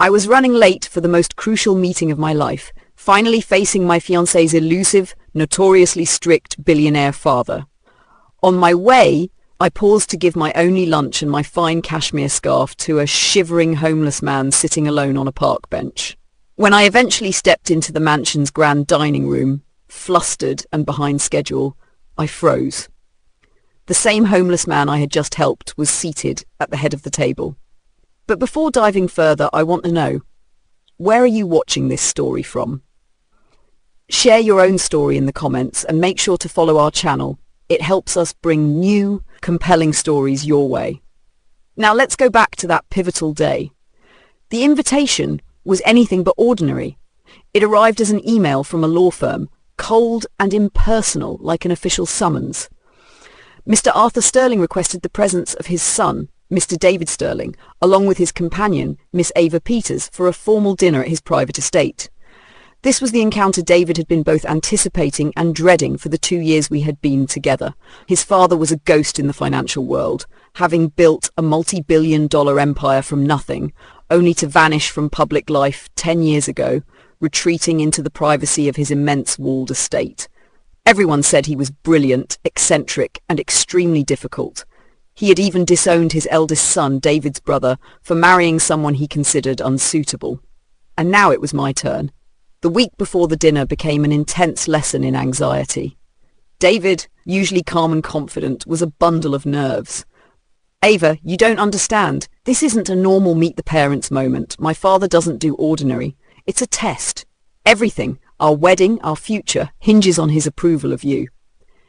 I was running late for the most crucial meeting of my life, finally facing my fiancé's elusive, notoriously strict billionaire father. On my way, I paused to give my only lunch and my fine cashmere scarf to a shivering homeless man sitting alone on a park bench. When I eventually stepped into the mansion's grand dining room, flustered and behind schedule, I froze. The same homeless man I had just helped was seated at the head of the table. But before diving further, I want to know, where are you watching this story from? Share your own story in the comments and make sure to follow our channel. It helps us bring new, compelling stories your way. Now let's go back to that pivotal day. The invitation was anything but ordinary. It arrived as an email from a law firm, cold and impersonal like an official summons. Mr. Arthur Sterling requested the presence of his son, Mr. David Sterling, along with his companion, Miss Ava Peters, for a formal dinner at his private estate. This was the encounter David had been both anticipating and dreading for the 2 years we had been together. His father was a ghost in the financial world, having built a multi-billion-dollar empire from nothing, only to vanish from public life 10 years ago, retreating into the privacy of his immense walled estate. Everyone said he was brilliant, eccentric, and extremely difficult. He had even disowned his eldest son, David's brother, for marrying someone he considered unsuitable. And now it was my turn. The week before the dinner became an intense lesson in anxiety. David, usually calm and confident, was a bundle of nerves. Ava, you don't understand. This isn't a normal meet-the-parents moment. My father doesn't do ordinary. It's a test. Everything, our wedding, our future, hinges on his approval of you.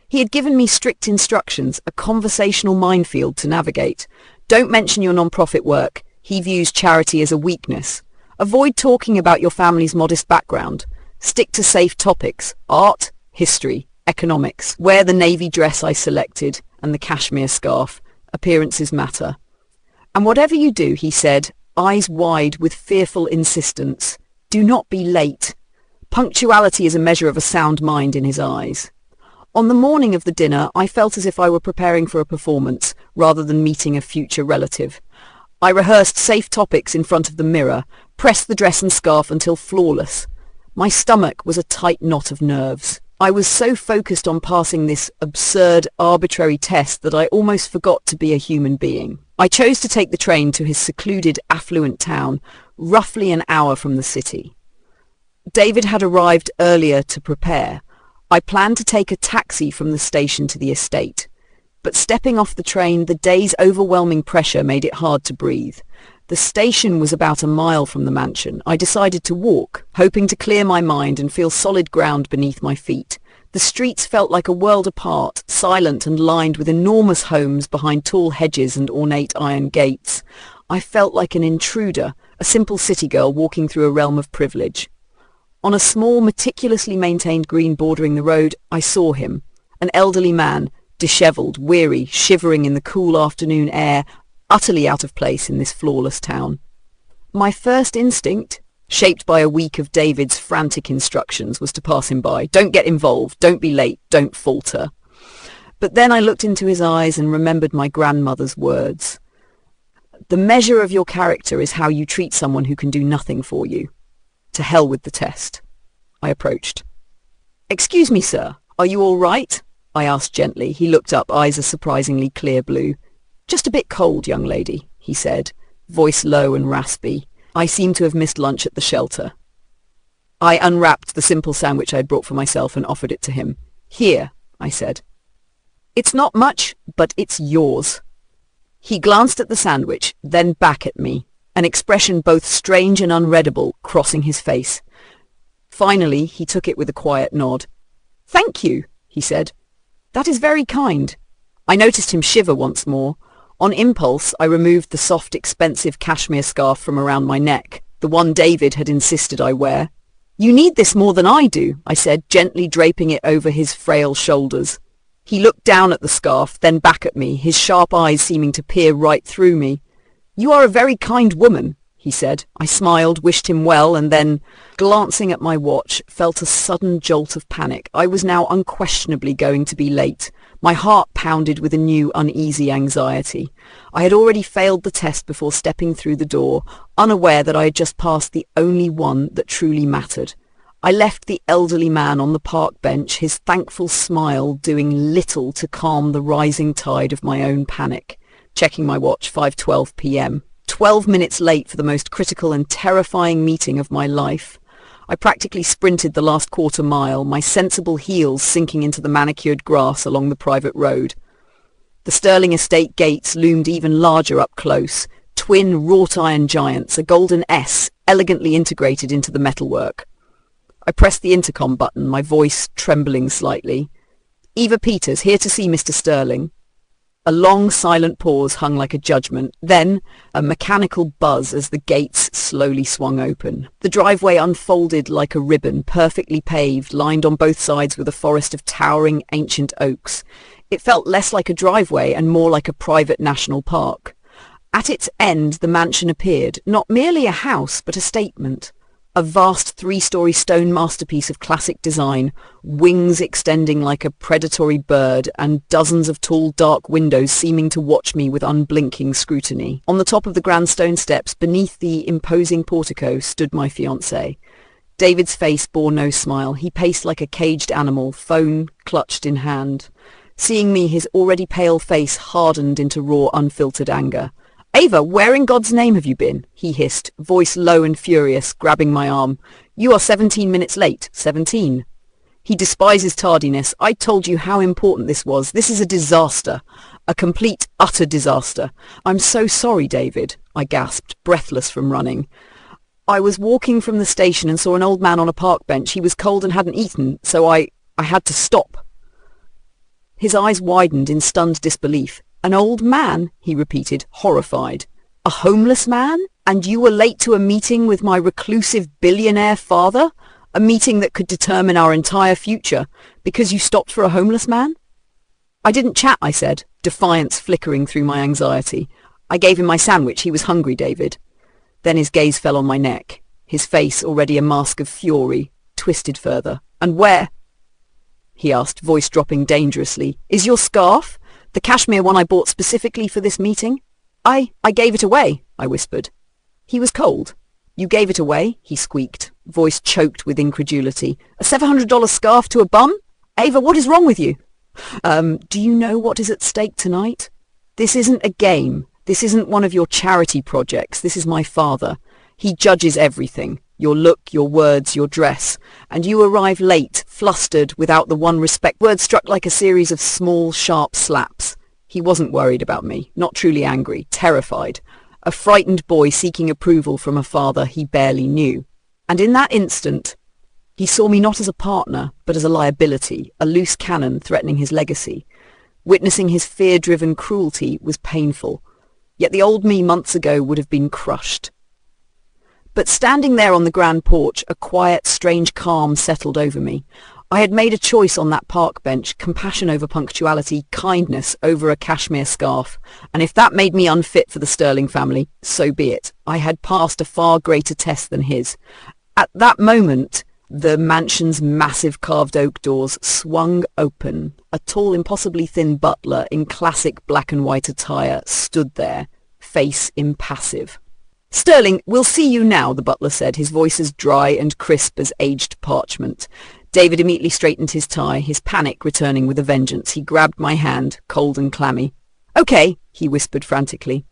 He had given me strict instructions, a conversational minefield to navigate. Don't mention your non-profit work. He views charity as a weakness. Avoid talking about your family's modest background. Stick to safe topics, art, history, economics. Wear the navy dress I selected and the cashmere scarf. Appearances matter. And whatever you do, he said, eyes wide with fearful insistence, do not be late. Punctuality is a measure of a sound mind in his eyes. On the morning of the dinner, I felt as if I were preparing for a performance, rather than meeting a future relative. I rehearsed safe topics in front of the mirror, pressed the dress and scarf until flawless. My stomach was a tight knot of nerves. I was so focused on passing this absurd, arbitrary test that I almost forgot to be a human being. I chose to take the train to his secluded, affluent town, roughly an hour from the city. David had arrived earlier to prepare. I planned to take a taxi from the station to the estate. But stepping off the train, the day's overwhelming pressure made it hard to breathe. The station was about a mile from the mansion. I decided to walk, hoping to clear my mind and feel solid ground beneath my feet. The streets felt like a world apart, silent and lined with enormous homes behind tall hedges and ornate iron gates. I felt like an intruder, a simple city girl walking through a realm of privilege. On a small, meticulously maintained green bordering the road, I saw him, an elderly man, dishevelled, weary, shivering in the cool afternoon air, utterly out of place in this flawless town. My first instinct, shaped by a week of David's frantic instructions, was to pass him by. Don't get involved, don't be late, don't falter. But then I looked into his eyes and remembered my grandmother's words. The measure of your character is how you treat someone who can do nothing for you. To hell with the test. I approached. Excuse me, sir, are you all right? I asked gently. He looked up, eyes a surprisingly clear blue. Just a bit cold, young lady, he said, voice low and raspy. I seemed to have missed lunch at the shelter. I unwrapped the simple sandwich I had brought for myself and offered it to him. Here, I said. It's not much, but it's yours. He glanced at the sandwich, then back at me, an expression both strange and unreadable crossing his face. Finally, he took it with a quiet nod. Thank you, he said. That is very kind. I noticed him shiver once more. On impulse, I removed the soft, expensive cashmere scarf from around my neck, the one David had insisted I wear. You need this more than I do, I said, gently draping it over his frail shoulders. He looked down at the scarf, then back at me, his sharp eyes seeming to peer right through me. You are a very kind woman, he said. I smiled, wished him well, and then, glancing at my watch, felt a sudden jolt of panic. I was now unquestionably going to be late. My heart pounded with a new uneasy anxiety. I had already failed the test before stepping through the door, unaware that I had just passed the only one that truly mattered. I left the elderly man on the park bench, his thankful smile doing little to calm the rising tide of my own panic. Checking my watch, 5:12 p.m. 12 minutes late for the most critical and terrifying meeting of my life. I practically sprinted the last quarter mile, my sensible heels sinking into the manicured grass along the private road. The Sterling estate gates loomed even larger up close, twin wrought-iron giants, a golden S elegantly integrated into the metalwork. I pressed the intercom button, my voice trembling slightly. "Eva Peters, here to see Mr. Sterling." A long, silent pause hung like a judgment, then a mechanical buzz as the gates slowly swung open. The driveway unfolded like a ribbon, perfectly paved, lined on both sides with a forest of towering ancient oaks. It felt less like a driveway and more like a private national park. At its end, the mansion appeared, not merely a house, but a statement. A vast three-story stone masterpiece of classic design, wings extending like a predatory bird, and dozens of tall, dark windows seeming to watch me with unblinking scrutiny. On the top of the grand stone steps, beneath the imposing portico, stood my fiancé. David's face bore no smile. He paced like a caged animal, phone clutched in hand. Seeing me, his already pale face hardened into raw, unfiltered anger. "Ava, where in God's name have you been?" he hissed, voice low and furious, grabbing my arm. "You are 17 minutes late. 17. He despises tardiness. I told you how important this was. This is a disaster. A complete, utter disaster. I'm so sorry, David," I gasped, breathless from running. "I was walking from the station and saw an old man on a park bench. He was cold and hadn't eaten, so I had to stop." His eyes widened in stunned disbelief. "An old man?" he repeated, horrified. "A homeless man? And you were late to a meeting with my reclusive billionaire father? A meeting that could determine our entire future, because you stopped for a homeless man?" "I didn't chat," I said, defiance flickering through my anxiety. "I gave him my sandwich. He was hungry, David." Then his gaze fell on my neck. His face, already a mask of fury, twisted further. "And where," he asked, voice dropping dangerously, "is your scarf? The cashmere one I bought specifically for this meeting?" I gave it away," I whispered. He was cold. "You gave it away?" he squeaked, voice choked with incredulity. "A $700 scarf to a bum? Ava, what is wrong with you?" Do you know what is at stake tonight? This isn't a game. This isn't one of your charity projects. This is my father. He judges everything. Your look, your words, your dress. And you arrive late, flustered, without the one respect. Words struck like a series of small, sharp slaps. He wasn't worried about me, not truly angry, terrified. A frightened boy seeking approval from a father he barely knew. And in that instant, he saw me not as a partner, but as a liability, a loose cannon threatening his legacy. Witnessing his fear-driven cruelty was painful. Yet the old me months ago would have been crushed. But standing there on the grand porch, a quiet, strange calm settled over me. I had made a choice on that park bench, compassion over punctuality, kindness over a cashmere scarf. And if that made me unfit for the Sterling family, so be it. I had passed a far greater test than his. At that moment, the mansion's massive carved oak doors swung open. A tall, impossibly thin butler in classic black and white attire stood there, face impassive. "Sterling, we'll see you now," the butler said, his voice as dry and crisp as aged parchment. David immediately straightened his tie, his panic returning with a vengeance. He grabbed my hand, cold and clammy. "Okay," he whispered frantically.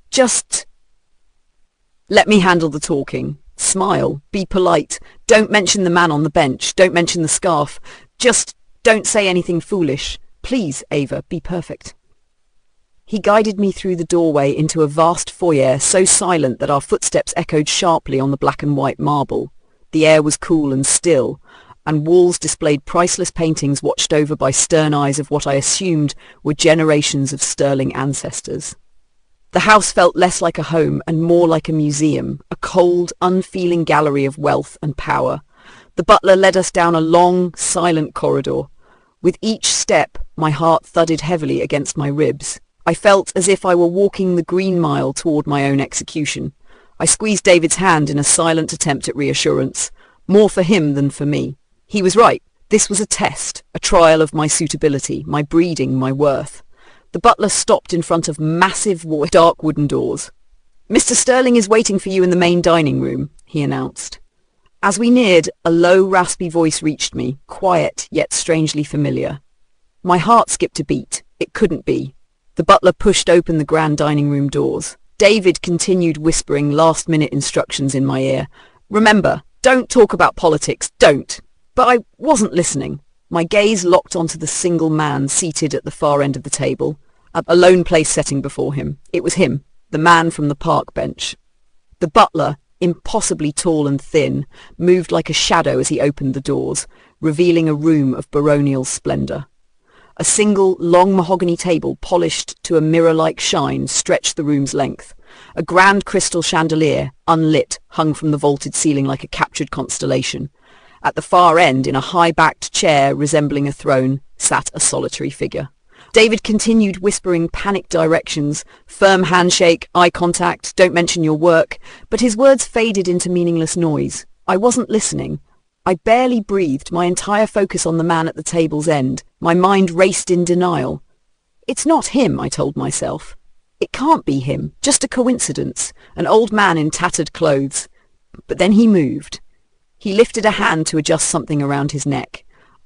"Just let me handle the talking. Smile, be polite. Don't mention the man on the bench. Don't mention the scarf. Just don't say anything foolish. Please, Ava, be perfect." He guided me through the doorway into a vast foyer, so silent that our footsteps echoed sharply on the black and white marble. The air was cool and still, and walls displayed priceless paintings watched over by stern eyes of what I assumed were generations of Sterling ancestors. The house felt less like a home and more like a museum, a cold, unfeeling gallery of wealth and power. The butler led us down a long, silent corridor. With each step, my heart thudded heavily against my ribs. I felt as if I were walking the Green Mile toward my own execution. I squeezed David's hand in a silent attempt at reassurance, more for him than for me. He was right. This was a test, a trial of my suitability, my breeding, my worth. The butler stopped in front of massive, dark wooden doors. "Mr. Sterling is waiting for you in the main dining room," he announced. As we neared, a low, raspy voice reached me, quiet yet strangely familiar. My heart skipped a beat. It couldn't be. The butler pushed open the grand dining room doors. David continued whispering last-minute instructions in my ear. "Remember, don't talk about politics, don't." But I wasn't listening. My gaze locked onto the single man seated at the far end of the table, a lone place setting before him. It was him, the man from the park bench. The butler, impossibly tall and thin, moved like a shadow as he opened the doors, revealing a room of baronial splendour. A single, long mahogany table, polished to a mirror-like shine, stretched the room's length. A grand crystal chandelier, unlit, hung from the vaulted ceiling like a captured constellation. At the far end, in a high-backed chair resembling a throne, sat a solitary figure. David continued whispering panicked directions, firm handshake, eye contact, don't mention your work, but his words faded into meaningless noise. I wasn't listening. I barely breathed, my entire focus on the man at the table's end. My mind raced in denial. It's not him, I told myself. It can't be him, just a coincidence, an old man in tattered clothes. But then he moved. He lifted a hand to adjust something around his neck.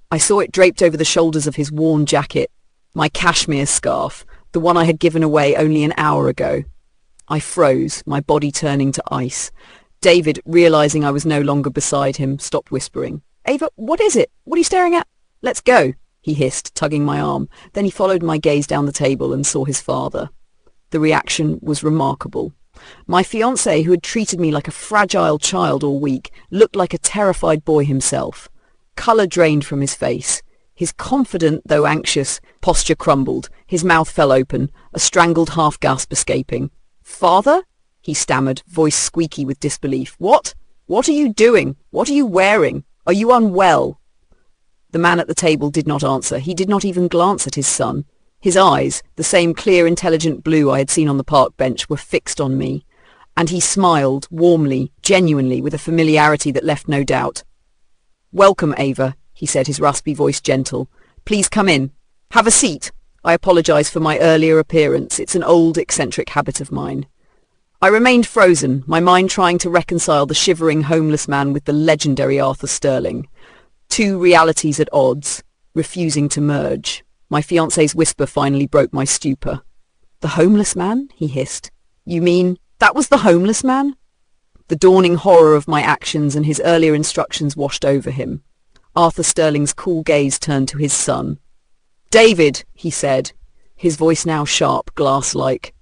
I saw it draped over the shoulders of his worn jacket, my cashmere scarf, the one I had given away only an hour ago. I froze, my body turning to ice. David, realizing I was no longer beside him, stopped whispering. "Ava, what is it? What are you staring at?" "Let's go," he hissed, tugging my arm. Then he followed my gaze down the table and saw his father. The reaction was remarkable. My fiancé, who had treated me like a fragile child all week, looked like a terrified boy himself. Colour drained from his face. His confident, though anxious, posture crumbled. His mouth fell open, a strangled half-gasp escaping. "Father?" he stammered, voice squeaky with disbelief. "What? What are you doing? What are you wearing? Are you unwell?" The man at the table did not answer. He did not even glance at his son. His eyes, the same clear, intelligent blue I had seen on the park bench, were fixed on me. And he smiled, warmly, genuinely, with a familiarity that left no doubt. "Welcome, Ava," he said, his raspy voice gentle. "Please come in. Have a seat. I apologize for my earlier appearance. It's an old, eccentric habit of mine." I remained frozen, my mind trying to reconcile the shivering homeless man with the legendary Arthur Sterling. Two realities at odds, refusing to merge. My fiancé's whisper finally broke my stupor. "The homeless man?" he hissed. "You mean that was the homeless man?" The dawning horror of my actions and his earlier instructions washed over him. Arthur Sterling's cool gaze turned to his son. "David," he said, his voice now sharp, glass-like.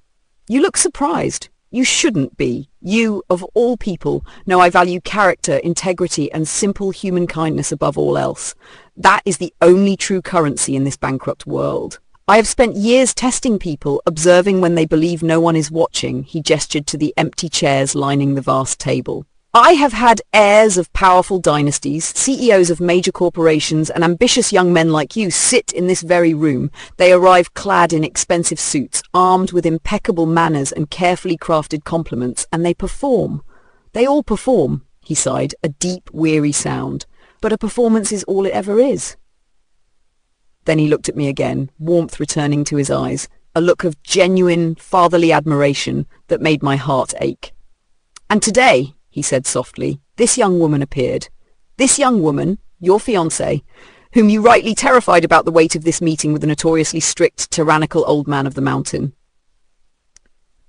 "You look surprised. You shouldn't be. You, of all people, know I value character, integrity, and simple human kindness above all else. That is the only true currency in this bankrupt world. I have spent years testing people, observing when they believe no one is watching." He gestured to the empty chairs lining the vast table. "I have had heirs of powerful dynasties, CEOs of major corporations, and ambitious young men like you sit in this very room. They arrive clad in expensive suits, armed with impeccable manners and carefully crafted compliments, and they perform. They all perform," he sighed, a deep, weary sound. "But a performance is all it ever is." Then he looked at me again, warmth returning to his eyes, a look of genuine, fatherly admiration that made my heart ache. "And today," he said softly, "this young woman appeared. This young woman, your fiancé, whom you rightly terrified about the weight of this meeting with the notoriously strict, tyrannical old man of the mountain.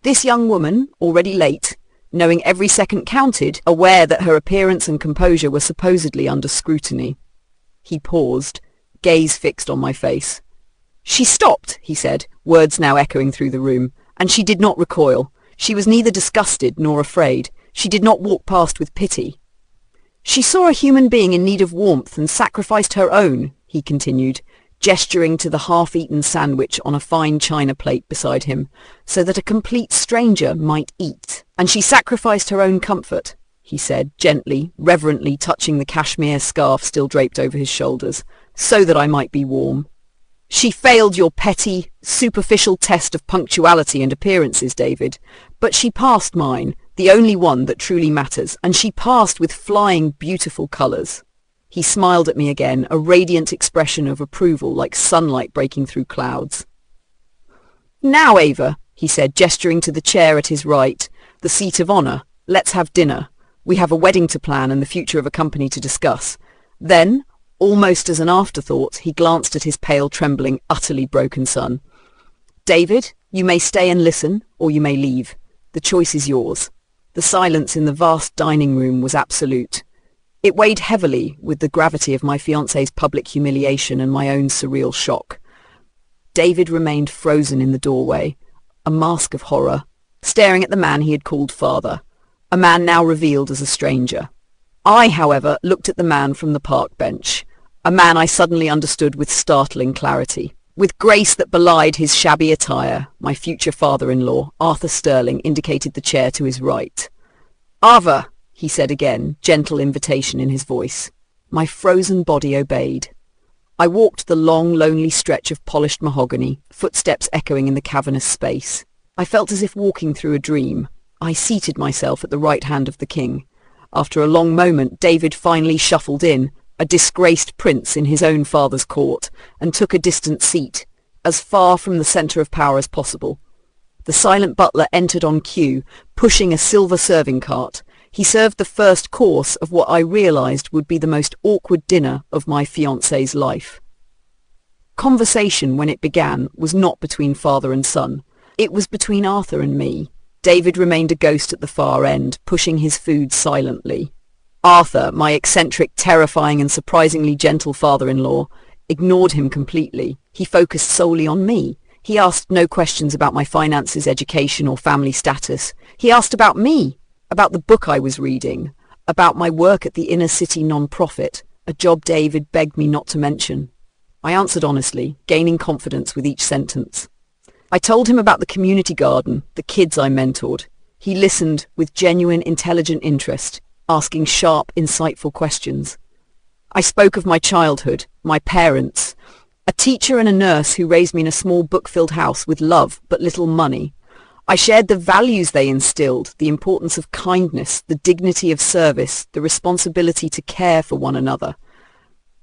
This young woman, already late, knowing every second counted, aware that her appearance and composure were supposedly under scrutiny." He paused, gaze fixed on my face. "She stopped," he said, words now echoing through the room, "and she did not recoil. She was neither disgusted nor afraid. She did not walk past with pity. She saw a human being in need of warmth and sacrificed her own," he continued, gesturing to the half-eaten sandwich on a fine china plate beside him, "so that a complete stranger might eat. And she sacrificed her own comfort," he said, gently, reverently touching the cashmere scarf still draped over his shoulders, "so that I might be warm. She failed your petty, superficial test of punctuality and appearances, David, but she passed mine, the only one that truly matters, and she passed with flying, beautiful colours. He smiled at me again, a radiant expression of approval like sunlight breaking through clouds. "Now, Ava," he said, gesturing to the chair at his right, "the seat of honour. Let's have dinner. We have a wedding to plan and the future of a company to discuss." Then, almost as an afterthought, he glanced at his pale, trembling, utterly broken son. "David, you may stay and listen, or you may leave. The choice is yours." The silence in the vast dining room was absolute. It weighed heavily with the gravity of my fiancé's public humiliation and my own surreal shock. David remained frozen in the doorway, a mask of horror, staring at the man he had called father, a man now revealed as a stranger. I, however, looked at the man from the park bench, a man I suddenly understood with startling clarity. With grace that belied his shabby attire, my future father-in-law, Arthur Sterling, indicated the chair to his right. "Ava," he said again, gentle invitation in his voice. My frozen body obeyed. I walked the long, lonely stretch of polished mahogany, footsteps echoing in the cavernous space. I felt as if walking through a dream. I seated myself at the right hand of the king. After a long moment, David finally shuffled in, a disgraced prince in his own father's court, and took a distant seat, as far from the centre of power as possible. The silent butler entered on cue, pushing a silver serving cart. He served the first course of what I realized would be the most awkward dinner of my fiancé's life. Conversation, when it began, was not between father and son. It was between Arthur and me. David remained a ghost at the far end, pushing his food silently. Arthur, my eccentric, terrifying and surprisingly gentle father-in-law, ignored him completely. He focused solely on me. He asked no questions about my finances, education or family status. He asked about me, about the book I was reading, about my work at the inner-city non-profit, a job David begged me not to mention. I answered honestly, gaining confidence with each sentence. I told him about the community garden, the kids I mentored. He listened with genuine, intelligent interest, asking sharp, insightful questions. I spoke of my childhood, my parents, a teacher and a nurse who raised me in a small book-filled house with love but little money. I shared the values they instilled, the importance of kindness, the dignity of service, the responsibility to care for one another.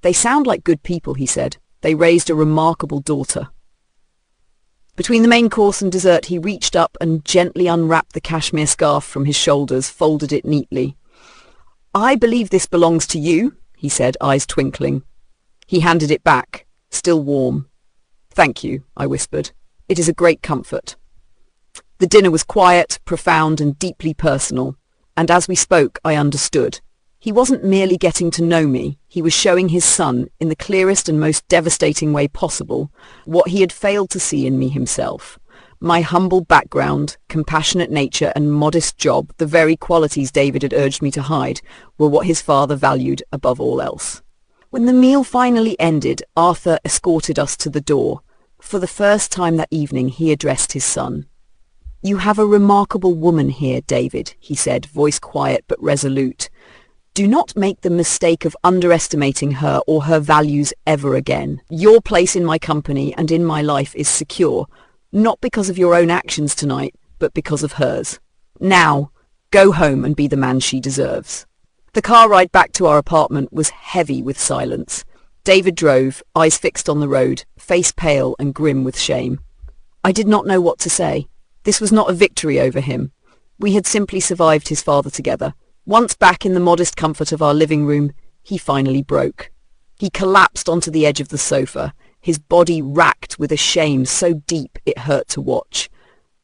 "They sound like good people," he said. "They raised a remarkable daughter." Between the main course and dessert, he reached up and gently unwrapped the cashmere scarf from his shoulders, folded it neatly. "I believe this belongs to you," he said, eyes twinkling. He handed it back, still warm. "Thank you," I whispered. "It is a great comfort." The dinner was quiet, profound and deeply personal, and as we spoke I understood. He wasn't merely getting to know me, he was showing his son, in the clearest and most devastating way possible, what he had failed to see in me himself. My humble background, compassionate nature and modest job, the very qualities David had urged me to hide, were what his father valued above all else. When the meal finally ended, Arthur escorted us to the door. For the first time that evening he addressed his son. "You have a remarkable woman here, David," he said, voice quiet but resolute. "Do not make the mistake of underestimating her or her values ever again. Your place in my company and in my life is secure, not because of your own actions tonight, but because of hers. Now, go home and be the man she deserves." The car ride back to our apartment was heavy with silence. David drove, eyes fixed on the road, face pale and grim with shame. I did not know what to say. This was not a victory over him. We had simply survived his father together. Once back in the modest comfort of our living room, he finally broke. He collapsed onto the edge of the sofa, his body racked with a shame so deep it hurt to watch.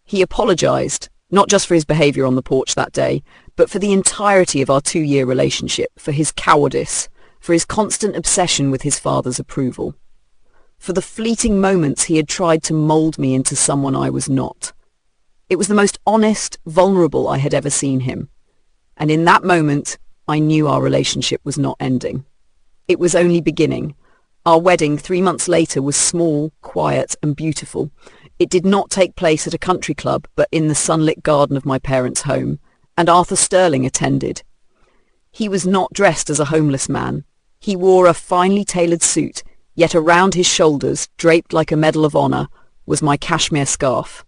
He apologized, not just for his behavior on the porch that day, but for the entirety of our 2-year relationship, for his cowardice, for his constant obsession with his father's approval, for the fleeting moments he had tried to mold me into someone I was not. It was the most honest, vulnerable I had ever seen him. And in that moment, I knew our relationship was not ending. It was only beginning. Our wedding 3 months later was small, quiet and beautiful. It did not take place at a country club, but in the sunlit garden of my parents' home, and Arthur Sterling attended. He was not dressed as a homeless man. He wore a finely tailored suit, yet around his shoulders, draped like a medal of honor, was my cashmere scarf.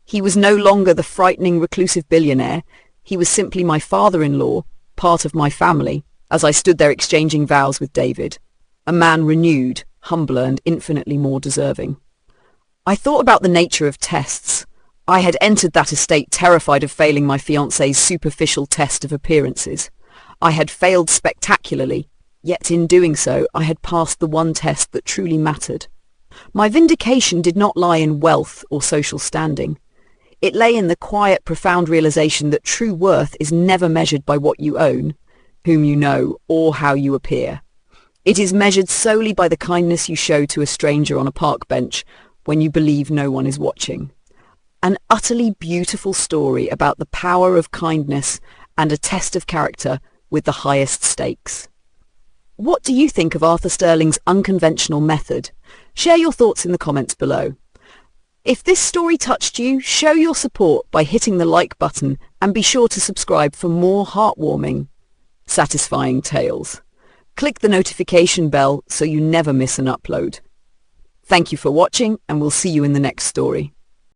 He was no longer the frightening reclusive billionaire. He was simply my father-in-law, part of my family, as I stood there exchanging vows with David, a man renewed, humbler and infinitely more deserving. I thought about the nature of tests. I had entered that estate terrified of failing my fiancé's superficial test of appearances. I had failed spectacularly, yet in doing so I had passed the one test that truly mattered. My vindication did not lie in wealth or social standing. It lay in the quiet, profound realization that true worth is never measured by what you own, whom you know, or how you appear. It is measured solely by the kindness you show to a stranger on a park bench when you believe no one is watching. An utterly beautiful story about the power of kindness and a test of character with the highest stakes. What do you think of Arthur Sterling's unconventional method? Share your thoughts in the comments below. If this story touched you, show your support by hitting the like button and be sure to subscribe for more heartwarming, satisfying tales. Click the notification bell so you never miss an upload. Thank you for watching, and we'll see you in the next story.